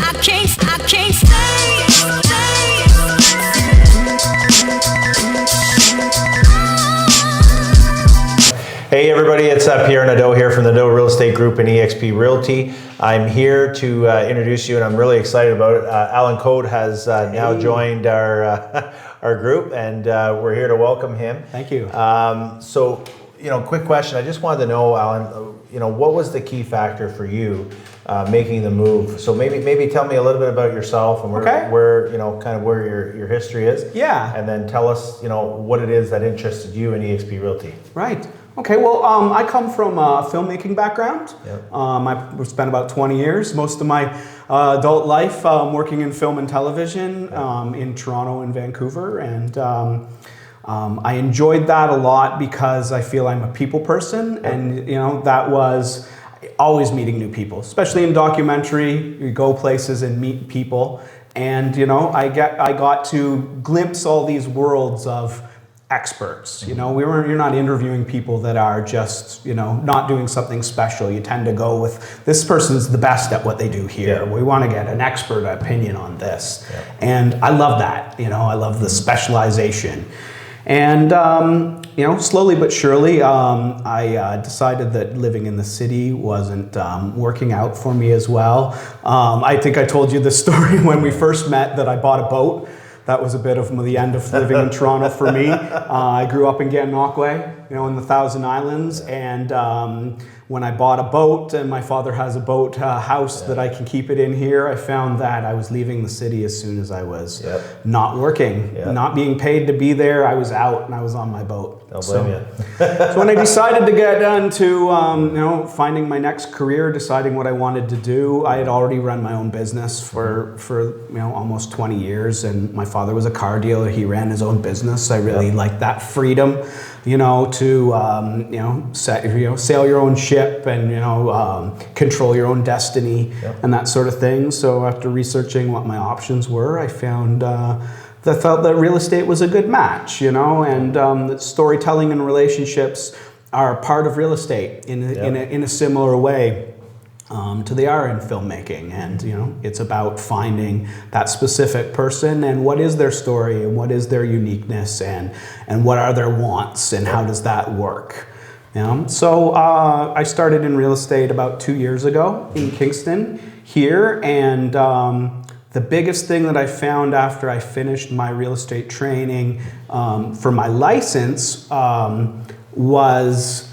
can't stay. Hey everybody, it's Pierre Nadeau here from the Nadeau Real Estate Group and Exp Realty. I'm here to introduce you, and I'm really excited about it. Alan Code has now joined our our group, and we're here to welcome him. Thank you. So, quick question. I just wanted to know, Alan, what was the key factor for you making the move? So maybe tell me a little bit about yourself and where kind of where your history is. Yeah. And then tell us, what it is that interested you in Exp Realty. Right. Okay, well, I come from a filmmaking background. Yep. I spent about 20 years, most of my adult life working in film and television in Toronto and Vancouver. And I enjoyed that a lot because I feel I'm a people person. Yep. And, that was always meeting new people, especially in documentary. You go places and meet people. And, I got to glimpse all these worlds of experts. You're not interviewing people that are just, not doing something special. You tend to go with, this person's the best at what they do here. Yeah. We want to get an expert opinion on this. Yeah. And I love that, I love the specialization. And, slowly but surely, I decided that living in the city wasn't working out for me as well. I think I told you the story when we first met that I bought a boat. That was a bit of the end of living in Toronto for me. I grew up in Gananoque, in the Thousand Islands, and when I bought a boat, and my father has a boat house that I can keep it in here, I found that I was leaving the city as soon as I was not working, not being paid to be there. I was out and I was on my boat. Don't blame you. So when I decided to get into finding my next career, deciding what I wanted to do, I had already run my own business for almost 20 years, and my father was a car dealer. He ran his own business. I really liked that freedom, to sail your own ship and control your own destiny and that sort of thing. So after researching what my options were, I found I felt that real estate was a good match, and that storytelling and relationships are part of real estate in a similar way to they are in filmmaking. And it's about finding that specific person and what is their story and what is their uniqueness and what are their wants and how does that work. So I started in real estate about 2 years ago in Kingston here, and the biggest thing that I found after I finished my real estate training for my license was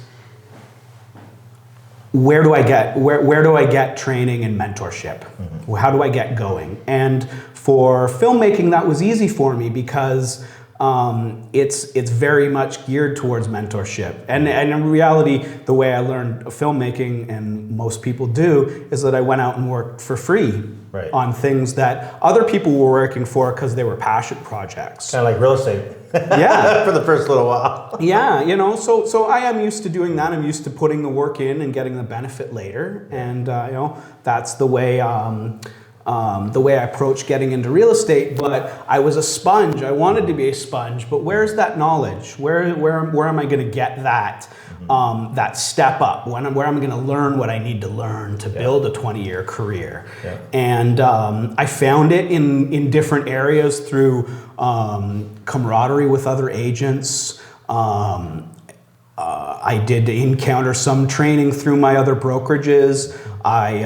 where do I get training and mentorship? Mm-hmm. How do I get going? And for filmmaking, that was easy for me because it's very much geared towards mentorship. And in reality, the way I learned filmmaking, and most people do, is that I went out and worked for free on things that other people were working for because they were passion projects. Kind of like real estate. Yeah. For the first little while. Yeah, so I am used to doing that. I'm used to putting the work in and getting the benefit later. And, that's the way I approach getting into real estate. But I was a sponge. I wanted to be a sponge. But where's that knowledge? Where am I going to get that that step up? Where am I going to learn what I need to learn to build a 20-year career? Yeah. And I found it in different areas through camaraderie with other agents. I did encounter some training through my other brokerages. I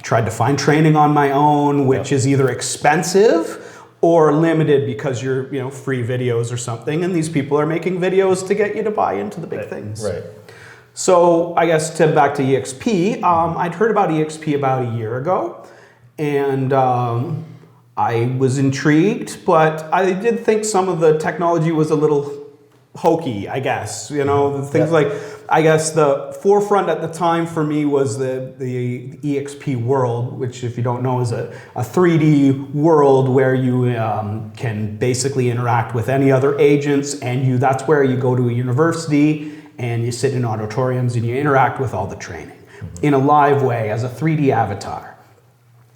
tried to find training on my own, which is either expensive or limited because you're free videos or something, and these people are making videos to get you to buy into the big things. Right. So I guess back to EXP, I'd heard about EXP about a year ago, and I was intrigued, but I did think some of the technology was a little hokey, I guess. Things like, I guess the forefront at the time for me was the EXP world, which, if you don't know, is a 3D world where you can basically interact with any other agents, and that's where you go to a university and you sit in auditoriums and you interact with all the training in a live way as a 3D avatar.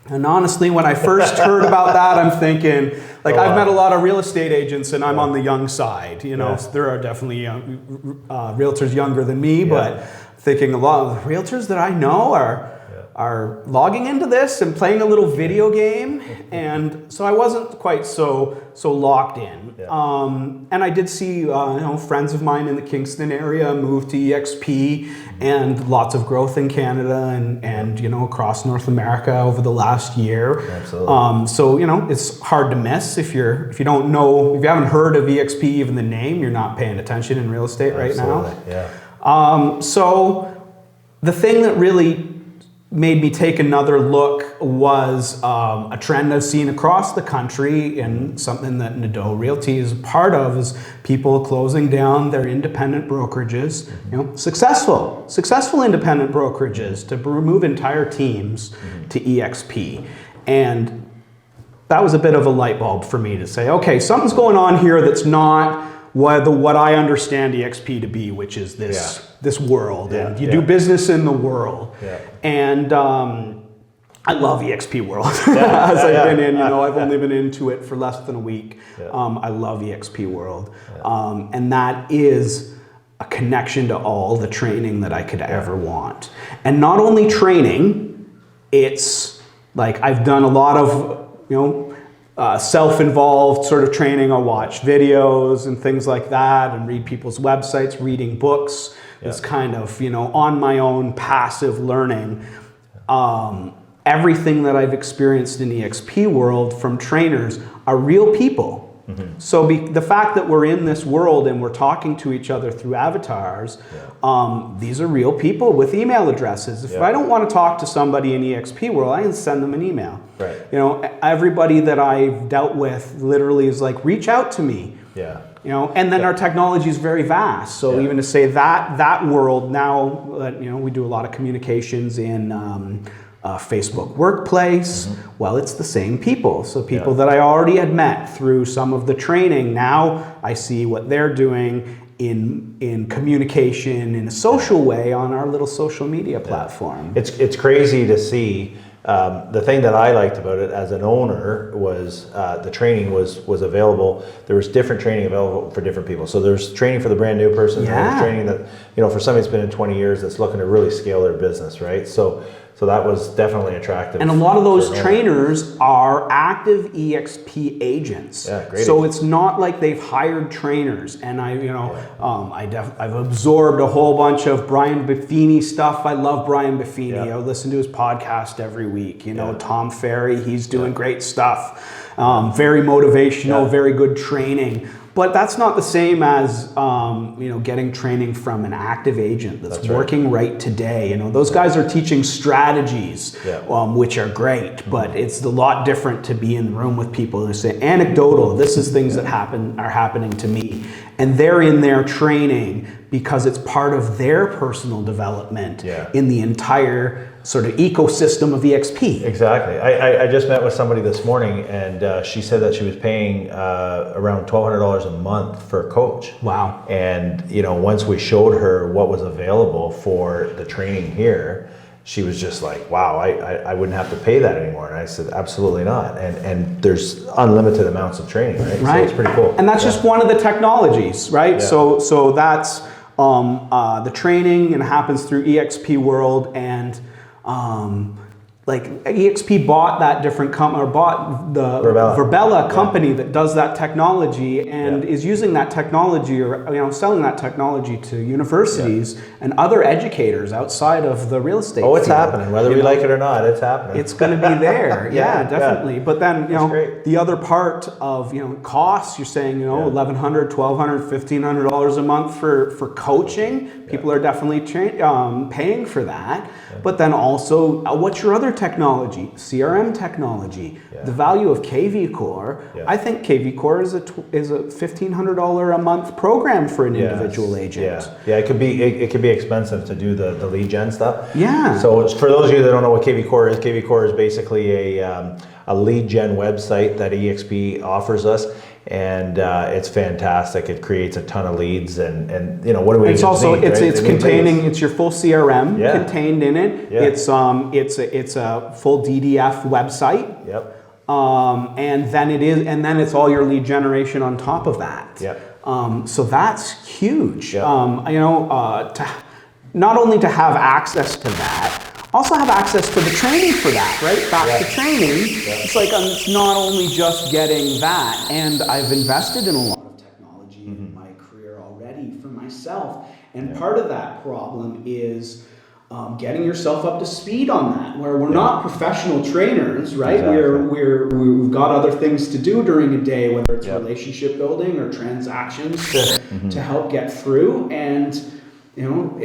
And honestly, when I first heard about that, I'm thinking, I've met a lot of real estate agents, and I'm on the young side. There are definitely realtors younger than me, but thinking a lot of the realtors that I know are are logging into this and playing a little video game, and so I wasn't quite so locked in. And I did see friends of mine in the Kingston area move to EXP, and lots of growth in Canada and across North America over the last year. Absolutely. So it's hard to miss if you haven't heard of EXP, even the name, you're not paying attention in real estate right now. Yeah. So the thing that really made me take another look was a trend I've seen across the country, and something that Nadeau Realty is a part of, is people closing down their independent brokerages, successful independent brokerages, to remove entire teams to EXP. And that was a bit of a light bulb for me to say, okay, something's going on here that's not what I understand EXP to be, which is this world, and you do business in the world. And I love EXP World. As I've been in, I've only been into it for less than a week. I love EXP World. And that is a connection to all the training that I could ever want. And not only training, it's like I've done a lot of, self-involved sort of training. I'll watch videos and things like that, and read people's websites, reading books. It's kind of, on my own passive learning. Everything that I've experienced in the EXP world from trainers are real people. So the fact that we're in this world and we're talking to each other through avatars, these are real people with email addresses. If I don't want to talk to somebody in EXP world, I can send them an email. Everybody that I've dealt with literally is like, reach out to me. And then our technology is very vast. So even to say that world now, we do a lot of communications in Facebook Workplace. Well, it's the same people. So people that I already had met through some of the training, now I see what they're doing in communication in a social way on our little social media platform. It's crazy to see. The thing that I liked about it as an owner was the training was available. There was different training available for different people. So there's training for the brand new person. There's training that, for somebody that's been in 20 years that's looking to really scale their business, right? So that was definitely attractive. And a lot of those trainers are active EXP agents. So it's not like they've hired trainers. And I've absorbed a whole bunch of Brian Buffini stuff. I love Brian Buffini. I listen to his podcast every week. Tom Ferry, he's doing great stuff. Very motivational, very good training. But that's not the same as getting training from an active agent that's working right today. Those guys are teaching strategies, which are great, but it's a lot different to be in the room with people who say anecdotal. This is things that are happening to me, and they're in their training because it's part of their personal development in the entire sort of ecosystem of EXP. Exactly. I just met with somebody this morning, and she said that she was paying around $1,200 a month for a coach. Wow. And once we showed her what was available for the training here, she was just like, wow, I wouldn't have to pay that anymore. And I said, absolutely not. And there's unlimited amounts of training, right? So it's pretty cool. And that's just one of the technologies, right? So that's the training, and happens through EXP World, and EXP bought that different company, or bought the Verbella company that does that technology, and is using that technology, or selling that technology to universities and other educators outside of the real estate field. It's happening, whether we like it or not. It's happening. It's going to be there. Definitely. But then the other part of costs, you're saying $1,100, $1,200, $1,500 a month for coaching. People are definitely paying for that. But then also, what's your other technology? CRM technology. The value of KV Core. I think KV Core is a $1,500 a month program for an individual agent. It could be expensive to do the lead gen stuff. Yeah. So for those of you that don't know what KV Core is basically a lead gen website that EXP offers us. And it's fantastic. It creates a ton of leads, and what do we? It's also need, it's containing. It's your full CRM contained in it. Yeah. It's a full DDF website. And then it's all your lead generation on top of that. So that's huge. Not only to have access to that, also have access to the training for that, right? Back to training. It's like it's not only just getting that, and I've invested in a lot of technology in my career already for myself. And part of that problem is getting yourself up to speed on that, where we're not professional trainers, right? Exactly. We've got other things to do during a day, whether it's relationship building or transactions to help get through. And you know,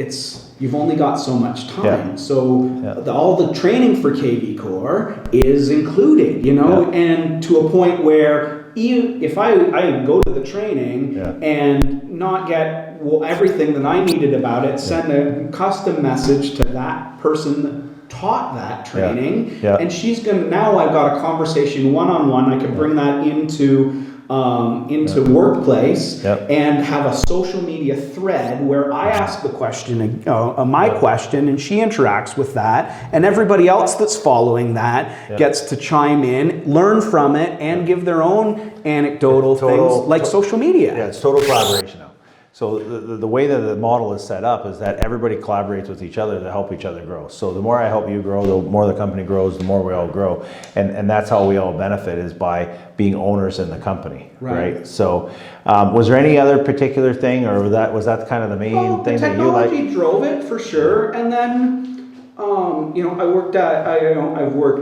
you've only got so much time. So all the training for KV Core is included, you know, and to a point where if I go to the training and not get everything that I needed about it, send a custom message to that person that taught that training, and she's gonna, now I've got a conversation one-on-one, I can bring that into workplace and have a social media thread where I ask the question, my question, and she interacts with that, and everybody else that's following that gets to chime in, learn from it, and give their own anecdotal things like social media. Yeah, it's total collaboration now. So the way that the model is set up is that everybody collaborates with each other to help each other grow. So the more I help you grow, the more the company grows, the more we all grow. And that's how we all benefit, is by being owners in the company, right? So was there any other particular thing, or was that kind of the main thing that you like? Technology drove it for sure. And then, you know, I've worked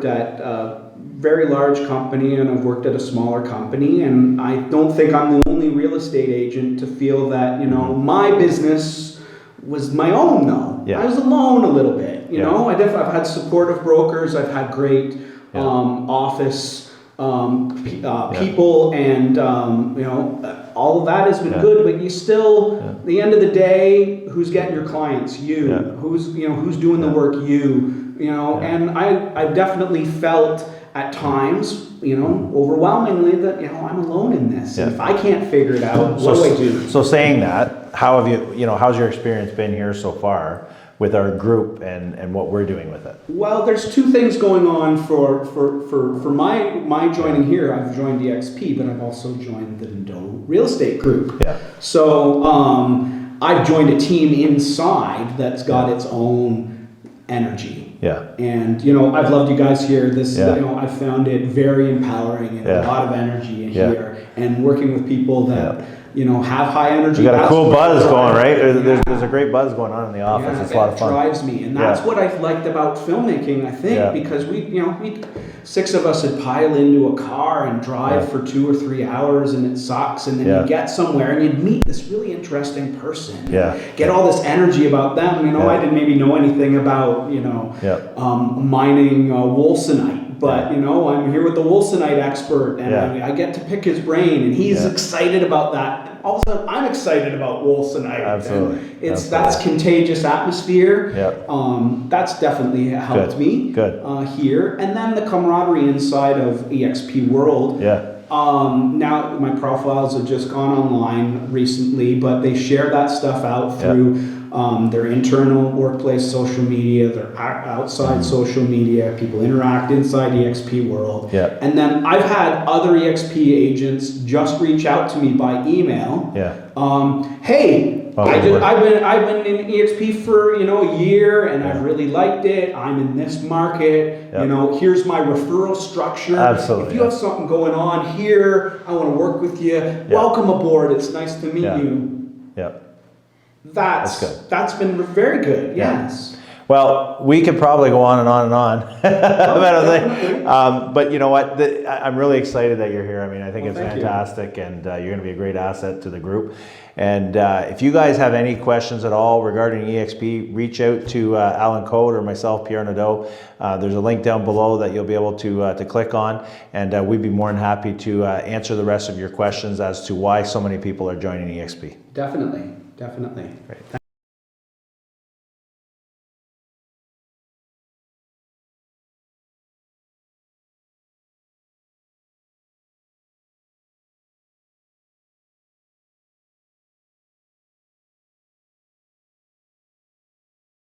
at a very large company, and I've worked at a smaller company, and I don't think I'm the only real estate agent to feel that, you know, my business was my own though. I was alone a little bit, you know. I've had supportive brokers, I've had great office people, and you know, all of that has been good, but you still, at the end of the day, who's getting your clients? You. Who's doing the work? You know. And I've definitely felt at times, you know, overwhelmingly that, you know, I'm alone in this. And if I can't figure it out, what do I do? So saying that, how have how's your experience been here so far with our group and what we're doing with it? Well, there's two things going on for my joining here. I've joined EXP, but I've also joined the Doe Real Estate Group. So I've joined a team inside that's got its own energy. And you know, I've loved you guys here. This, you know, I found it very empowering and a lot of energy in here. And working with people that you know have high energy. You got a cool buzz going, right? There's a great buzz going on in the office. It's a lot of fun. It drives me, and that's what I've liked about filmmaking. I think because we 6 of us would pile into a car and drive for 2 or 3 hours, and it sucks. And then you get somewhere and you'd meet this really interesting person. Get all this energy about them. You know, I didn't maybe know anything about mining wolfenite. But you know, I'm here with the wolfenite expert, and I get to pick his brain, and he's excited about that. And all of a sudden, I'm excited about wolfenite. Absolutely, that's contagious atmosphere. That's definitely helped me here. And then the camaraderie inside of EXP World. Now my profiles have just gone online recently, but they share that stuff out through their internal workplace social media, their outside social media. People interact inside EXP World. And then I've had other EXP agents just reach out to me by email. Hey, I've been in EXP for, you know, a year, and I've really liked it. I'm in this market. You know, here's my referral structure. If you have something going on here, I want to work with you. Welcome aboard. It's nice to meet you. That's been very good. Yes. Well, we could probably go on and on and on but you know what? I'm really excited that you're here. I mean, I think it's fantastic, and you're going to be a great asset to the group. And if you guys have any questions at all regarding EXP, reach out to Alan Code or myself, Pierre Nadeau. There's a link down below that you'll be able to click on, and we'd be more than happy to answer the rest of your questions as to why so many people are joining EXP. Definitely. Great.